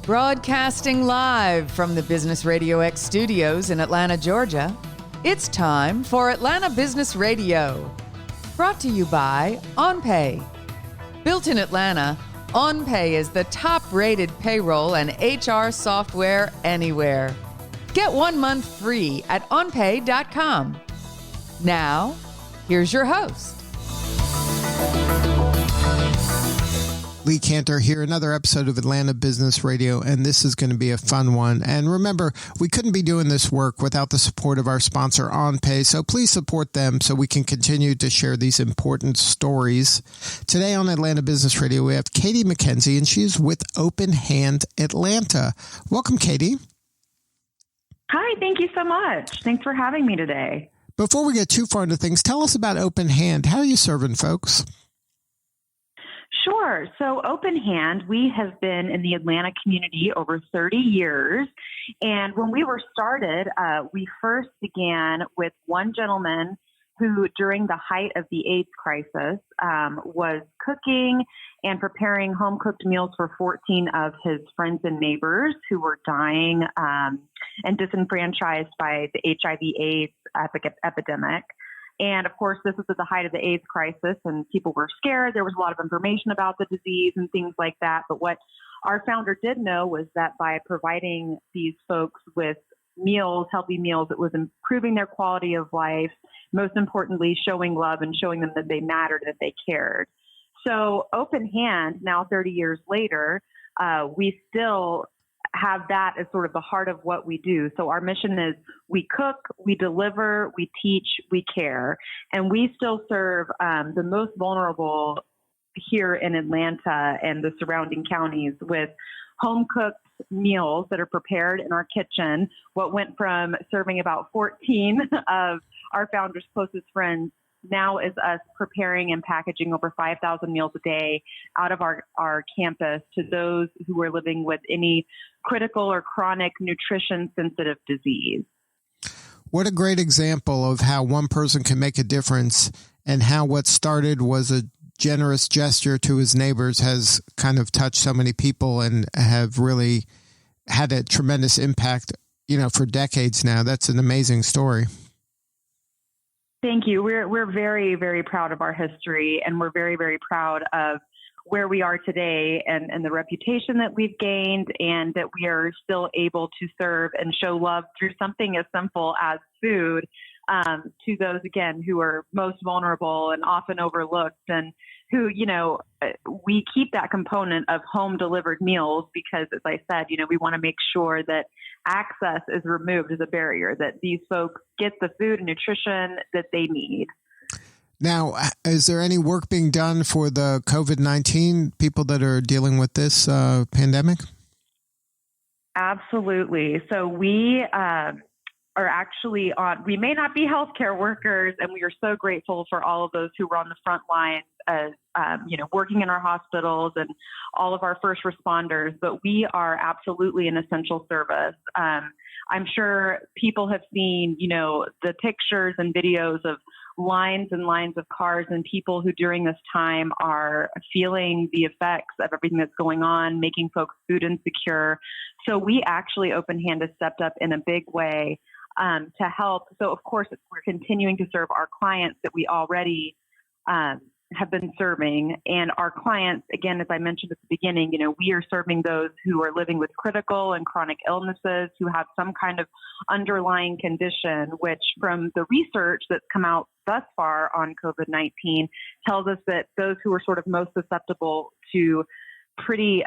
Broadcasting live from the Business RadioX studios in Atlanta, Georgia, it's time for Atlanta Business Radio. Brought to you by OnPay. Built in Atlanta, OnPay is the top-rated payroll and HR software anywhere. Get 1 month free at onpay.com. Now, here's your host. Lee Cantor here, another episode of Atlanta Business Radio, and this is going to be a fun one. And remember, we couldn't be doing this work without the support of our sponsor, OnPay, so please support them so we can continue to share these important stories. Today on Atlanta Business Radio, we have Katie MacKenzie, and she's with Open Hand Atlanta. Welcome, Katie. Hi, thank you so much. Thanks for having me today. Before we get too far into things, tell us about Open Hand. How are you serving folks? Sure. So Open Hand, we have been in the Atlanta community over 30 years. And when we were started, we first began with one gentleman who, during the height of the AIDS crisis, was cooking and preparing home-cooked meals for 14 of his friends and neighbors who were dying and disenfranchised by the HIV/AIDS epidemic. And of course, this was at the height of the AIDS crisis and people were scared. There was a lot of information about the disease and things like that. But what our founder did know was that by providing these folks with meals, healthy meals, it was improving their quality of life, most importantly, showing love and showing them that they mattered, that they cared. So Open Hand, now 30 years later, we still have that as sort of the heart of what we do. So our mission is we cook, we deliver, we teach, we care. And we still serve the most vulnerable here in Atlanta and the surrounding counties with home-cooked meals that are prepared in our kitchen. What went from serving about 14 of our founder's closest friends now is us preparing and packaging over 5,000 meals a day out of our campus to those who are living with any critical or chronic nutrition-sensitive disease. What a great example of how one person can make a difference and how what started was a generous gesture to his neighbors has kind of touched so many people and have really had a tremendous impact, for decades now. That's an amazing story. Thank you. We're very, very proud of our history, and we're very, very proud of where we are today and the reputation that we've gained, and that we are still able to serve and show love through something as simple as food to those, again, who are most vulnerable and often overlooked, and who, we keep that component of home delivered meals because, as I said, we want to make sure that access is removed as a barrier, that these folks get the food and nutrition that they need. Now, is there any work being done for the COVID-19 people that are dealing with this pandemic? Absolutely. So we are actually we may not be healthcare workers, and we are so grateful for all of those who were on the front lines as, working in our hospitals and all of our first responders, but we are absolutely an essential service. I'm sure people have seen, the pictures and videos of lines and lines of cars and people who during this time are feeling the effects of everything that's going on, making folks food insecure. So we actually, Open Hand, has stepped up in a big way to help. So of course, we're continuing to serve our clients that we already have been serving. And our clients, again, as I mentioned at the beginning, we are serving those who are living with critical and chronic illnesses, who have some kind of underlying condition, which from the research that's come out thus far on COVID-19 tells us that those who are sort of most susceptible to pretty,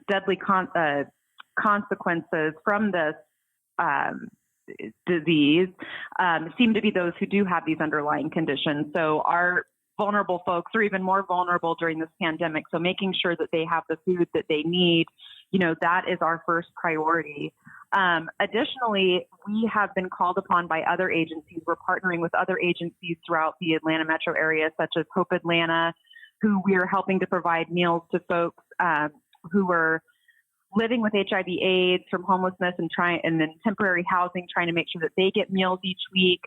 deadly consequences from this disease seem to be those who do have these underlying conditions. So our vulnerable folks are even more vulnerable during this pandemic. So making sure that they have the food that they need, that is our first priority. Additionally, we have been called upon by other agencies. We're partnering with other agencies throughout the Atlanta metro area, such as Hope Atlanta, who we are helping to provide meals to folks who are living with HIV/AIDS from homelessness and then temporary housing, trying to make sure that they get meals each week.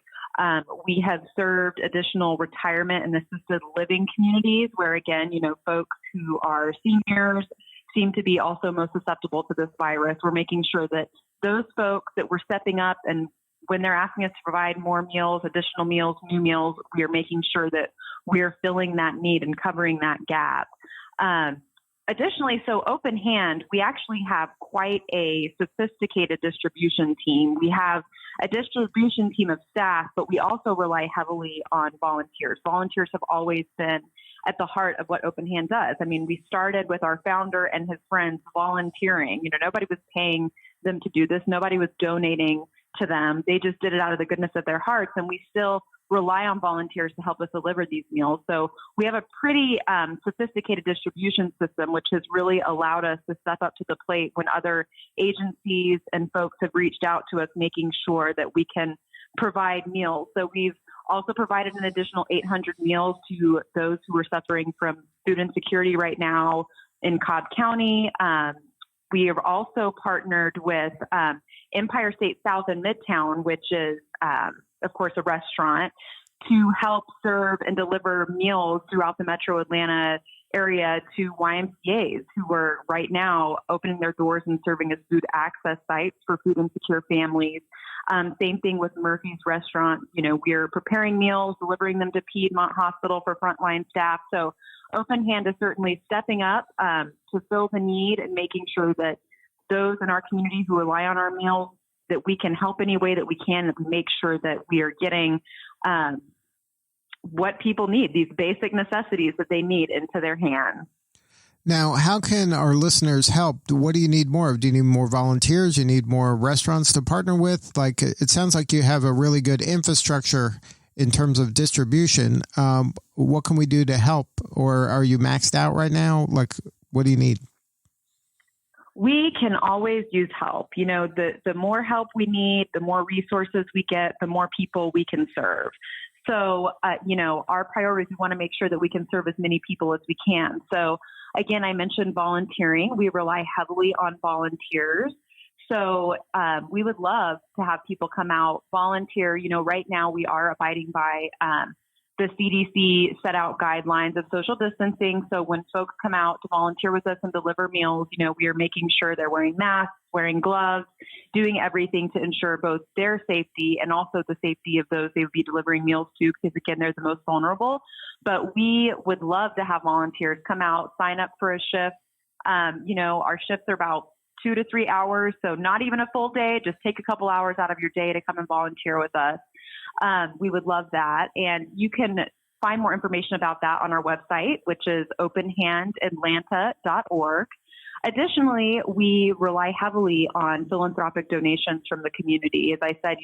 We have served additional retirement and assisted living communities where, again, folks who are seniors seem to be also most susceptible to this virus. We're making sure that those folks that we're stepping up, and when they're asking us to provide more meals, additional meals, new meals, we are making sure that we're filling that need and covering that gap. Additionally, so Open Hand, we actually have quite a sophisticated distribution team. We have a distribution team of staff, but we also rely heavily on volunteers. Volunteers have always been at the heart of what Open Hand does. I mean, we started with our founder and his friends volunteering. Nobody was paying them to do this. Nobody was donating to them. They just did it out of the goodness of their hearts, and we still rely on volunteers to help us deliver these meals. So we have a pretty sophisticated distribution system, which has really allowed us to step up to the plate when other agencies and folks have reached out to us, making sure that we can provide meals. So we've also provided an additional 800 meals to those who are suffering from food insecurity right now in Cobb County. We have also partnered with Empire State South and Midtown, which is, of course, a restaurant, to help serve and deliver meals throughout the metro Atlanta area to YMCAs who are right now opening their doors and serving as food access sites for food insecure families. Same thing with Murphy's Restaurant. We're preparing meals, delivering them to Piedmont Hospital for frontline staff. So Open Hand is certainly stepping up to fill the need and making sure that those in our community who rely on our meals, that we can help any way that we can and make sure that we are getting what people need, these basic necessities that they need, into their hands. Now, how can our listeners help? What do you need more of? Do you need more volunteers? Do you need more restaurants to partner with? Like, it sounds like you have a really good infrastructure in terms of distribution. What can we do to help? Or are you maxed out right now? Like, what do you need? We can always use help. The more help we need, the more resources we get, the more people we can serve. So, our priority is we want to make sure that we can serve as many people as we can. So, again, I mentioned volunteering. We rely heavily on volunteers. So we would love to have people come out, volunteer. Right now we are abiding by the CDC set out guidelines of social distancing. So when folks come out to volunteer with us and deliver meals, we are making sure they're wearing masks, wearing gloves, doing everything to ensure both their safety and also the safety of those they would be delivering meals to, because again, they're the most vulnerable. But we would love to have volunteers come out, sign up for a shift. Our shifts are about 2 to 3 hours. So not even a full day, just take a couple hours out of your day to come and volunteer with us. We would love that. And you can find more information about that on our website, which is openhandatlanta.org. Additionally, we rely heavily on philanthropic donations from the community. As I said,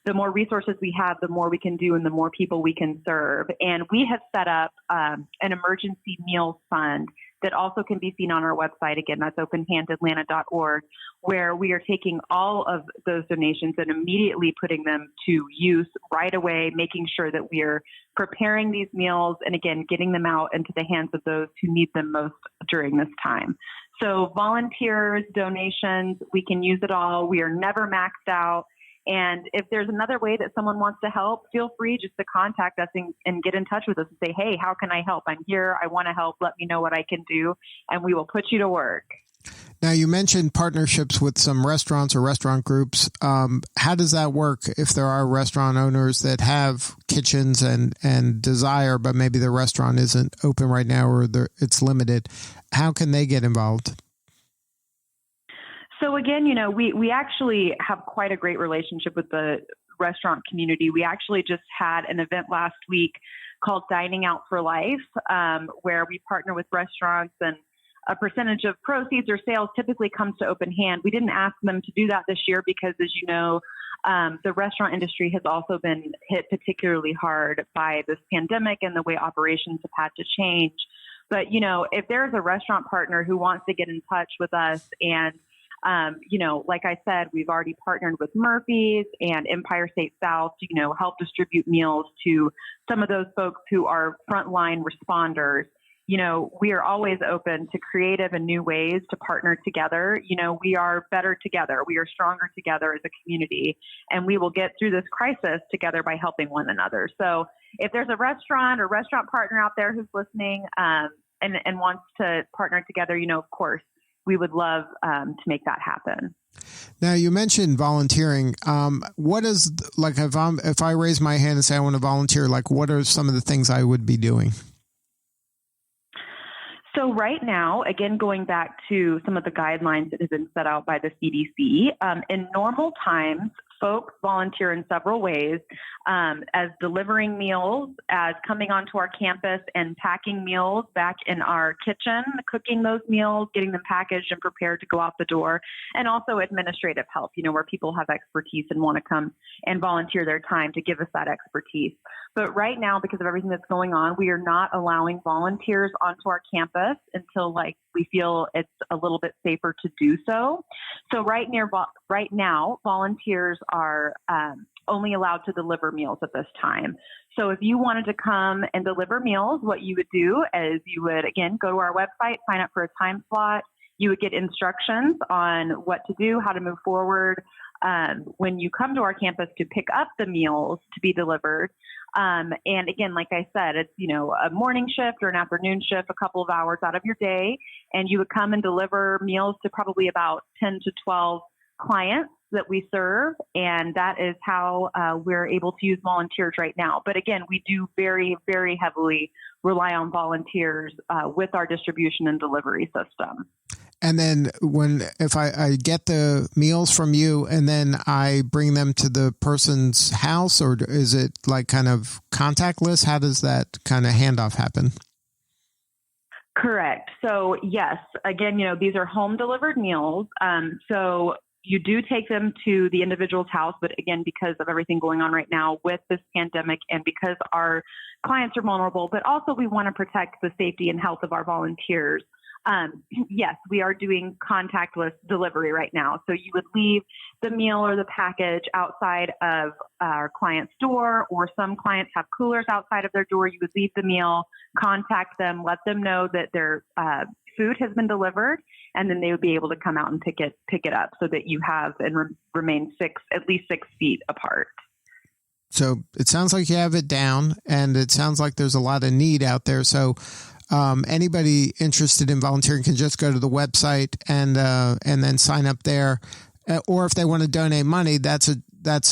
the more resources we have, the more we can do and the more people we can serve. And we have set up an emergency meals fund that also can be seen on our website. Again, that's openhandatlanta.org, where we are taking all of those donations and immediately putting them to use right away, making sure that we are preparing these meals and, again, getting them out into the hands of those who need them most during this time. So volunteers, donations, we can use it all. We are never maxed out. And if there's another way that someone wants to help, feel free just to contact us and get in touch with us and say, hey, how can I help? I'm here. I want to help. Let me know what I can do, and we will put you to work. Now, you mentioned partnerships with some restaurants or restaurant groups. How does that work if there are restaurant owners that have kitchens and desire, but maybe the restaurant isn't open right now or it's limited? How can they get involved? So again, we actually have quite a great relationship with the restaurant community. We actually just had an event last week called Dining Out for Life, where we partner with restaurants, and a percentage of proceeds or sales typically comes to Open Hand. We didn't ask them to do that this year because, as you know, the restaurant industry has also been hit particularly hard by this pandemic and the way operations have had to change. But, if there's a restaurant partner who wants to get in touch with us and like I said, we've already partnered with Murphy's and Empire State South to, help distribute meals to some of those folks who are frontline responders. We are always open to creative and new ways to partner together. We are better together. We are stronger together as a community, and we will get through this crisis together by helping one another. So if there's a restaurant or restaurant partner out there who's listening, and wants to partner together, of course, we would love to make that happen. Now, you mentioned volunteering. What is, like, if I raise my hand and say I want to volunteer, like, what are some of the things I would be doing? So right now, again, going back to some of the guidelines that have been set out by the CDC, in normal times, folks volunteer in several ways, as delivering meals, as coming onto our campus and packing meals back in our kitchen, cooking those meals, getting them packaged and prepared to go out the door, and also administrative help, where people have expertise and want to come and volunteer their time to give us that expertise. But right now, because of everything that's going on, we are not allowing volunteers onto our campus until we feel it's a little bit safer to do so. So right now, volunteers are only allowed to deliver meals at this time. So if you wanted to come and deliver meals, what you would do is you would, again, go to our website, sign up for a time slot. You would get instructions on what to do, how to move forward when you come to our campus to pick up the meals to be delivered. And again, like I said, it's, a morning shift or an afternoon shift, a couple of hours out of your day, and you would come and deliver meals to probably about 10 to 12 clients that we serve. And that is how we're able to use volunteers right now. But again, we do very, very heavily rely on volunteers with our distribution and delivery system. And then if I get the meals from you and then I bring them to the person's house, or is it like kind of contactless? How does that kind of handoff happen? Correct. So yes, again, these are home delivered meals. So you do take them to the individual's house, but again, because of everything going on right now with this pandemic and because our clients are vulnerable, but also we want to protect the safety and health of our volunteers. Yes, we are doing contactless delivery right now. So you would leave the meal or the package outside of our client's door, or some clients have coolers outside of their door. You would leave the meal, contact them, let them know that their food has been delivered, and then they would be able to come out and pick it up so that you have and remain at least 6 feet apart. So it sounds like you have it down, and it sounds like there's a lot of need out there. So anybody interested in volunteering can just go to the website and then sign up there. Or if they want to donate money, that's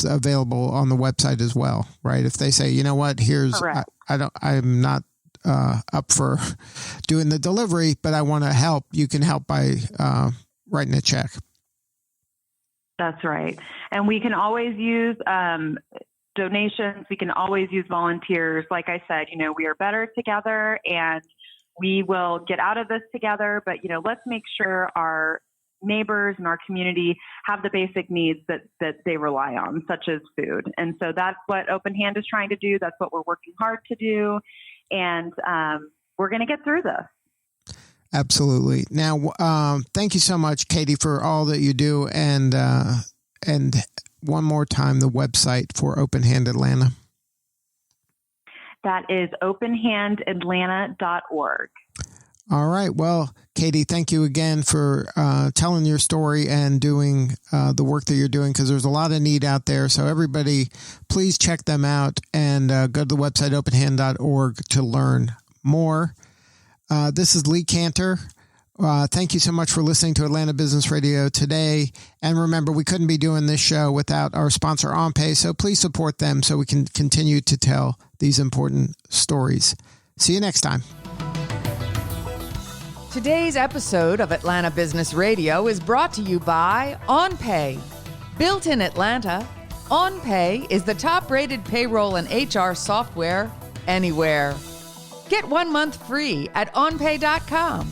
available on the website as well, right? If they say, you know what, I'm not up for doing the delivery, but I want to help, you can help by writing a check. That's right. And we can always use donations. We can always use volunteers. Like I said, we are better together, and we will get out of this together. But, let's make sure our neighbors and our community have the basic needs that they rely on, such as food. And so that's what Open Hand is trying to do. That's what we're working hard to do. And we're going to get through this. Absolutely. Now, thank you so much, Katie, for all that you do. And one more time, the website for Open Hand Atlanta. That is openhandatlanta.org. All right. Well, Katie, thank you again for telling your story and doing the work that you're doing, because there's a lot of need out there. So everybody, please check them out and go to the website openhand.org to learn more. This is Lee Cantor. Thank you so much for listening to Atlanta Business Radio today. And remember, we couldn't be doing this show without our sponsor, OnPay. So please support them so we can continue to tell these important stories. See you next time. Today's episode of Atlanta Business Radio is brought to you by OnPay. Built in Atlanta, OnPay is the top-rated payroll and HR software anywhere. Get 1 month free at onpay.com.